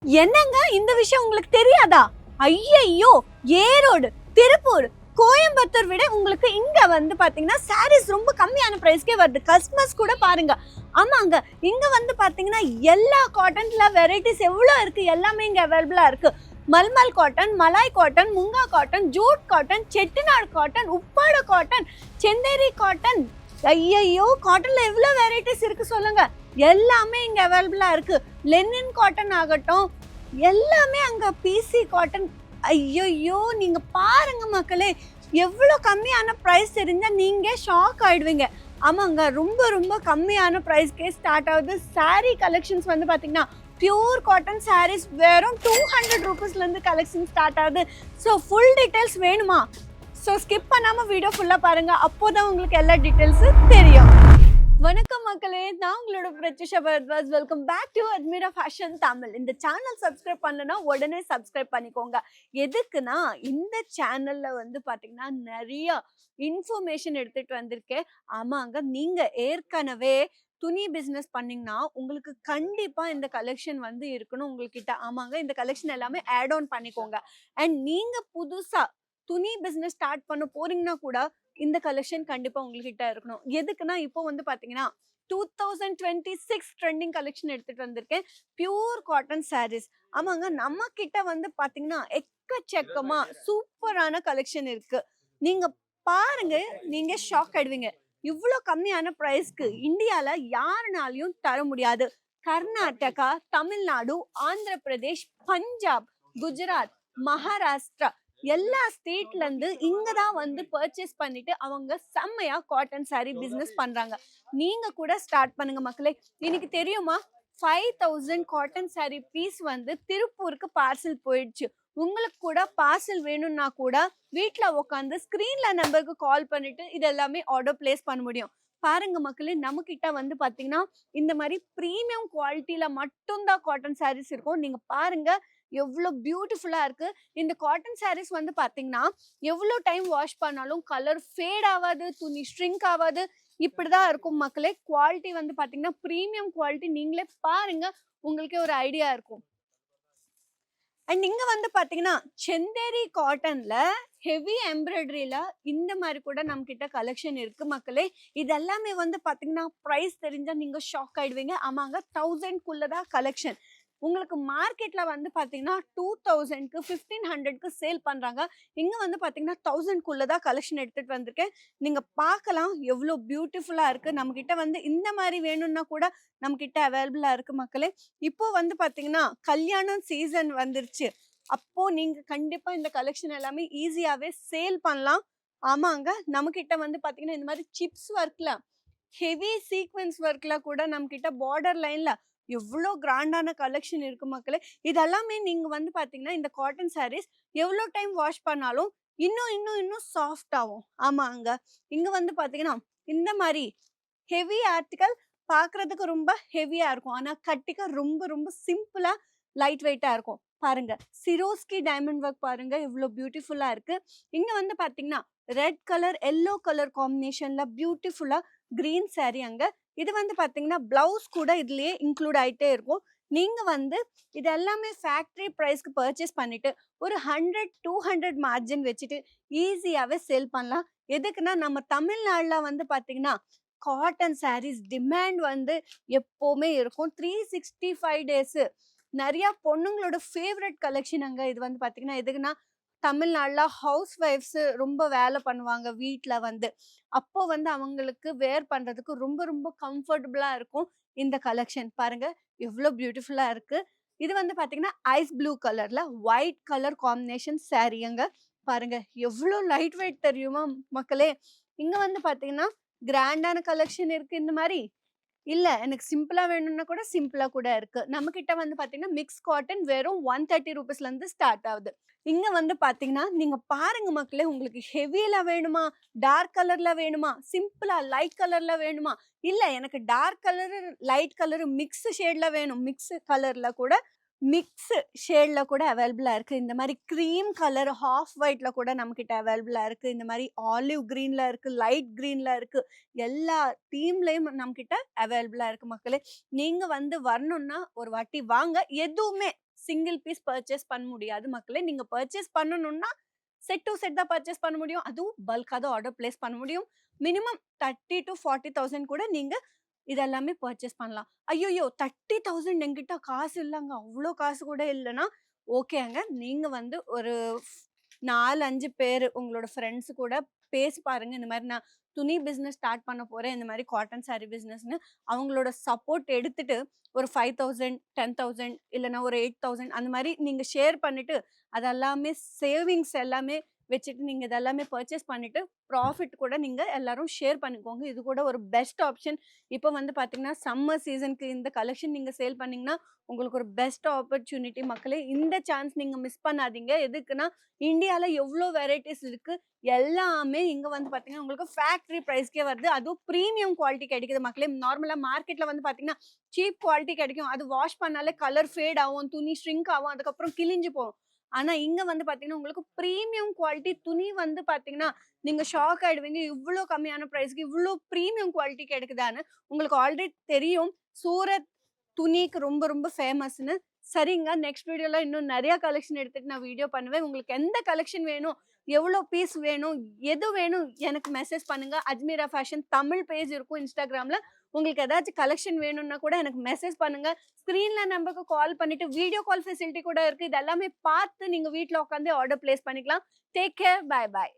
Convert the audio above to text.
என்னங்க இந்த விஷயம் உங்களுக்கு தெரியாதா? ஐயையோ! ஈரோடு, திருப்பூர், கோயம்புத்தூர் விட உங்களுக்கு இங்க வந்து பாத்தீங்கன்னா சாரீஸ் ரொம்ப கம்மியான பிரைஸ்க்கே வருது. கஸ்டமர்ஸ் கூட பாருங்க. ஆமாங்க, இங்க வந்து பாத்தீங்கன்னா எல்லா காட்டன்ல வெரைட்டிஸ் எவ்வளோ இருக்கு, எல்லாமே இங்க அவைலபிளா இருக்கு. மல்மல் காட்டன், மலாய் காட்டன், முங்கா cotton, jute cotton, Chettinad cotton, உப்பாட காட்டன், செந்தேரி காட்டன். ஐயையோ! காட்டன்ல எவ்வளோ வெரைட்டிஸ் இருக்கு சொல்லுங்க. எல்லாமே இங்க அவைலபிளா இருக்கு. லெனின் காட்டன் ஆகட்டும், எல்லாமே அங்க பிசி காட்டன். ஐயையோ! நீங்க பாருங்க மக்களே, எவ்வளோ கம்மியான பிரைஸ் தெரிஞ்சா நீங்க ஷாக் ஆயிடுவீங்க. ஆமாங்க, ரொம்ப ரொம்ப கம்மியான பிரைஸ்க்கே ஸ்டார்ட் ஆகுது. சாரீ கலெக்ஷன்ஸ் வந்து பாத்தீங்கன்னா பியூர் காட்டன் சாரீஸ் வெறும் 200 ரூபீஸ்லேருந்து கலெக்ஷன் ஸ்டார்ட் ஆகுது. ஸோ ஃபுல் டீட்டெயில்ஸ் வேணுமா? ஸோ ஸ்கிப் பண்ணாமல் வீடியோ ஃபுல்லாக பாருங்கள், அப்போதான் உங்களுக்கு எல்லா டீட்டெயில்ஸும் தெரியும். வணக்கம் மக்களே, நான் உங்களோட Prathyusha Bharadwaj. Welcome back to Admira fashion Tamil. இந்த சேனல் சப்ஸ்கிரைப் பண்ணலன்னா உடனே சப்ஸ்கிரைப் பண்ணிக்கோங்க. எதுக்குன்னா இந்த சேனல்ல வந்து பார்த்தீங்கன்னா நிறைய இன்ஃபர்மேஷன் எடுத்துட்டு வந்திருக்கேன். ஆமாங்க, நீங்க ஏற்கனவே துணி பிஸ்னஸ் பண்ணீங்கன்னா உங்களுக்கு கண்டிப்பா இந்த கலெக்ஷன் வந்து இருக்கணும் உங்ககிட்ட. ஆமாங்க, இந்த கலெக்ஷன் எல்லாமே ஆட் ஆன் பண்ணிக்கோங்க. அண்ட் நீங்க புதுசா துணி பிஸ்னஸ் ஸ்டார்ட் பண்ண போறீங்கன்னா கூட இந்த கலெக்ஷன் கண்டிப்பா உங்ககிட்ட இருக்கணும். எதுக்குன்னா இப்போ வந்து பாத்தீங்கன்னா 2026 ட்ரெண்டிங் கலெக்ஷன் எடுத்துட்டு வந்திருக்கேன். Pure cotton sarees. ஆமாங்க, நம்ம கிட்ட வந்து பாத்தீங்கன்னா எக்கச்சக்கமா சூப்பரான கலெக்ஷன் இருக்கு. நீங்க பாருங்க, நீங்க ஷாக் ஆயிடுவீங்க. இவ்வளோ கம்மியான பிரைஸ்க்கு இந்தியால யாருனாலையும் தர முடியாது. கர்நாடகா, தமிழ்நாடு, ஆந்திர பிரதேஷ், பஞ்சாப், குஜராத், மகாராஷ்டிரா எல்லா ஸ்டேட்ல இருந்து இங்கதான் வந்து பர்ச்சேஸ் பண்ணிட்டு அவங்க செம்மையா காட்டன் சாரி பிசினஸ் பண்றாங்க. நீங்க கூட ஸ்டார்ட் பண்ணுங்க மக்களே. இன்னைக்கு தெரியுமா, 5000 காட்டன் சாரி பீஸ் வந்து திருப்பூருக்கு பார்சல் போயிடுச்சு. உங்களுக்கு கூட பார்சல் வேணும்னா கூட வீட்டுல உட்காந்து ஸ்கிரீன்ல நம்பருக்கு கால் பண்ணிட்டு இது எல்லாமே ஆர்டர் பிளேஸ் பண்ண முடியும். பாருங்க மக்களே, நம்ம கிட்ட வந்து பாத்தீங்கன்னா இந்த மாதிரி பிரீமியம் குவாலிட்டியில மட்டும்தான் காட்டன் சாரீஸ் இருக்கும். நீங்க பாருங்க எவ்வளோ பியூட்டிஃபுல்லா இருக்கு. இந்த காட்டன் சாரீஸ் வந்து பாத்தீங்கன்னா எவ்வளோ டைம் வாஷ் பண்ணாலும் கலர் ஃபேட் ஆகாது, துணி ஷ்ரிங்க் ஆகாது. இப்படிதான் இருக்கும் மக்களே. குவாலிட்டி வந்து பாத்தீங்கன்னா பிரீமியம் குவாலிட்டி. நீங்களே பாருங்க, உங்களுக்கே ஒரு ஐடியா இருக்கும். அண்ட் இங்க வந்து பாத்தீங்கன்னா செந்தேரி காட்டன்ல ஹெவி எம்ப்ராய்டரியில இந்த மாதிரி கூட நம்ம கிட்ட கலெக்ஷன் இருக்கு மக்களே. இது எல்லாமே வந்து பாத்தீங்கன்னா பிரைஸ் தெரிஞ்சா நீங்க ஷாக் ஆயிடுவீங்க. ஆமாங்க, 1000க்குள்ளதான் கலெக்ஷன். உங்களுக்கு மார்க்கெட்ல வந்து பாத்தீங்கன்னா 2000க்கு 1500க்கு சேல் பண்றாங்க. இங்க வந்து பாத்தீங்கன்னா 1000க்குள்ளதான் கலெக்ஷன் எடுத்துட்டு வந்திருக்கேன். நீங்க பார்க்கலாம் எவ்வளவு பியூட்டிஃபுல்லா இருக்கு. நம்ம கிட்ட வந்து இந்த மாதிரி வேணும்னா கூட நம்ம கிட்ட அவைலபிளா இருக்கு மக்களே. இப்போ வந்து பாத்தீங்கன்னா கல்யாணம் சீசன் வந்துருச்சு. அப்போ நீங்க கண்டிப்பா இந்த கலெக்ஷன் எல்லாமே ஈஸியாவே சேல் பண்ணலாம். ஆமாங்க, நம்ம கிட்ட வந்து பாத்தீங்கன்னா இந்த மாதிரி சிப்ஸ் ஒர்க்ல ஹெவி சீக்வென்ஸ் ஒர்க்ல கூட நம்ம கிட்ட பார்டர் லைன்ல எவ்வளோ கிராண்டான கலெக்ஷன் இருக்கு மக்களே. இதெல்லாமே நீங்க வந்து பாத்தீங்கன்னா இந்த காட்டன் சாரீஸ் எவ்வளோ டைம் வாஷ் பண்ணாலும் இன்னும் இன்னும் இன்னும் சாஃப்ட் ஆகும். ஆமாங்க, இங்க வந்து பாத்தீங்கன்னா இந்த மாதிரி ஹெவி ஆர்டிகல் பாக்குறதுக்கு ரொம்ப ஹெவியா இருக்கும். ஆனா கட்டிக்க ரொம்ப ரொம்ப சிம்பிளா லைட் வெயிட்டா இருக்கும். பாருங்க, சிரோஸ்கி டைமண்ட் ஒர்க் பாருங்க எவ்வளவு பியூட்டிஃபுல்லா இருக்கு. இங்க வந்து பாத்தீங்கன்னா ரெட் கலர் எல்லோ கலர் காம்பினேஷன்ல பியூட்டிஃபுல்லா கிரீன் சாரி. அங்க இது வந்து பாத்தீங்கன்னா பிளவுஸ் கூட இதுலயே இன்க்ளூட் ஆயிட்டே இருக்கும். நீங்க வந்து இது எல்லாமே ஃபேக்டரி பிரைஸ்க்கு பர்ச்சேஸ் பண்ணிட்டு ஒரு 100-200 மார்ஜின் வச்சுட்டு ஈஸியாவே சேல் பண்ணலாம். எதுக்குன்னா நம்ம தமிழ்நாடுல வந்து பாத்தீங்கன்னா காட்டன் சாரீஸ் டிமாண்ட் வந்து எப்பவுமே இருக்கும். 365 டேஸ் நிறைய பொண்ணுங்களோட ஃபேவரட் கலெக்ஷன் அங்க. இது வந்து பாத்தீங்கன்னா எதுக்குன்னா தமிழ்நாடுல ஹவுஸ் ஒய்ஃப்ஸ் ரொம்ப வேலை பண்ணுவாங்க வீட்டுல வந்து. அப்போ வந்து அவங்களுக்கு வேர் பண்றதுக்கு ரொம்ப ரொம்ப கம்ஃபர்டபுளா இருக்கும். இந்த கலெக்ஷன் பாருங்க எவ்வளவு பியூட்டிஃபுல்லா இருக்கு. இது வந்து பாத்தீங்கன்னா ஐஸ் ப்ளூ கலர்ல ஒயிட் கலர் காம்பினேஷன் சாரீங்க. பாருங்க எவ்வளவு லைட் வெயிட் தெரியுமா மக்களே. இங்க வந்து பாத்தீங்கன்னா கிராண்டான கலெக்ஷன் இருக்கு. இந்த மாதிரி இல்ல எனக்கு சிம்பிளா வேணும்னா கூட சிம்பிளா கூட இருக்கு. நம்ம கிட்ட வந்து பாத்தீங்கன்னா மிக்ஸ் காட்டன் வெறும் 130 ரூபீஸ்ல இருந்து ஸ்டார்ட் ஆகுது. இங்க வந்து பாத்தீங்கன்னா நீங்க பாருங்க மக்களே, உங்களுக்கு ஹெவியில வேணுமா, டார்க் கலர்ல வேணுமா, சிம்பிளா லைட் கலர்ல வேணுமா, இல்ல எனக்கு dark colour light colour mix ஷேட்ல வேணும், மிக்ஸ் கலர்ல கூட மிக்ஸ் ஷேட்ல கூட அவைலபிளா இருக்கு. இந்த மாதிரி கிரீம் கலர் ஹாஃப் ஒயிட்ல கூட நம்ம கிட்ட அவைலபிளா இருக்கு. இந்த மாதிரி ஆலிவ் கிரீன்ல இருக்கு, லைட் கிரீன்ல இருக்கு. எல்லா தீம்லயும் நம்ம கிட்ட அவைலபிளா இருக்கு மக்களே. நீங்க வந்து வரணும்னா ஒரு வாட்டி வாங்க. எதுவுமே சிங்கிள் பீஸ் பர்ச்சேஸ் பண்ண முடியாது மக்களே. நீங்க பர்ச்சேஸ் பண்ணணும்னா செட் டு செட் தான் பர்ச்சேஸ் பண்ண முடியும். அதுவும் பல்கா தான் ஆர்டர் பிளேஸ் பண்ண முடியும். மினிமம் 30 to 40,000 கூட நீங்க இதெல்லாமே பர்ச்சேஸ் பண்ணலாம். ஐய்யய்யோ! 30,000 என்கிட்ட காசு இல்லங்க. அவ்ளோ காசு கூட இல்லன்னா, ஓகேங்க. நீங்க வந்து ஒரு 4, 5 பேரு உங்களோட ஃப்ரெண்ட்ஸ் கூட பேசி பாருங்க. இந்த மாரி நான் துணி பிசினஸ் ஸ்டார்ட் பண்ண போறேன். இந்த மாரி காட்டன் சாரி பிசினஸ்ன்னு. அவங்களோட சப்போர்ட் எடுத்துட்டு ஒரு 5,000, 10,000 இல்லன்னா ஒரு 8,000 அந்த மாரி நீங்க ஷேர் பண்ணிட்டு, அதெல்லாமே சேவிங்ஸ் எல்லாமே வச்சுட்டு நீங்க இதெல்லாமே பர்ச்சேஸ் பண்ணிட்டு, ப்ராஃபிட் கூட நீங்க எல்லாரும் ஷேர் பண்ணிக்கோங்க. இது கூட ஒரு பெஸ்ட் ஆப்ஷன். இப்ப வந்து பார்த்தீங்கன்னா, சம்மர் சீசனுக்கு இந்த கலெக்ஷன் நீங்க சேல் பண்ணீங்கன்னா, உங்களுக்கு ஒரு பெஸ்ட் ஆப்பர்ச்சுனிட்டி மக்களே. இந்த சான்ஸ் நீங்க மிஸ் பண்ணாதீங்க. எதுக்குன்னா, இந்தியால எவ்ளோ வெரைட்டீஸ் இருக்கு. எல்லாமே இங்க வந்து பார்த்தீங்கன்னா, உங்களுக்கு ஃபேக்டரி பிரைஸ்க்கே வருது. அதுவும் பிரீமியம் குவாலிட்டி கிடைக்குது மக்களே. நார்மலா மார்க்கெட்ல வந்து பார்த்தீங்கன்னா, சீப் குவாலிட்டி கிடைக்கும். அது வாஷ் பண்ணாலே கலர் ஃபேட் ஆகும். துணி ஷ்ரிங்க் ஆகும். அதுக்கப்புறம் கிழிஞ்சு போகும். ஆனா, இங்க வந்து பார்த்தீங்கன்னா, உங்களுக்கு பிரீமியம் குவாலிட்டி துணி வந்து பார்த்தீங்கன்னா, நீங்க ஷாக் ஆயிடுவீங்க. இவ்ளோ கம்மியான பிரைஸ்க்கு இவ்ளோ பிரீமியம் குவாலிட்டி கிடைக்குதான்னு. உங்களுக்கு ஆல்ரெடி தெரியும். சூரத் துணிக்கு ரொம்ப ரொம்ப ஃபேமஸ்ன்னு. சரிங்க. நெக்ஸ்ட் வீடியோல இன்னும் நெறைய கலெக்ஷன் எடுத்துட்டு நான் வீடியோ பண்ணுவேன். உங்களுக்கு எந்த கலெக்ஷன் வேணும்? எவ்ளோ பீஸ் வேணும்? எது வேணும்? எனக்கு மெசேஜ் பண்ணுங்க. அஜ்மீரா ஃபேஷன் தமிழ் பேஜ் இருக்கும் Instagramல. உங்களுக்கு ஏதாச்சும் கலெக்ஷன் வேணும்னா கூட எனக்கு மெசேஜ் பண்ணுங்க. ஸ்க்ரீன்ல நம்பருக்கு கால் பண்ணிட்டு வீடியோ கால் ஃபெசிலிட்டி கூட இருக்கு. இது எல்லாமே பார்த்து நீங்க வீட்ல உட்கார்ந்து ஆர்டர் பிளேஸ் பண்ணிக்கலாம். Take care. பாய் பாய்.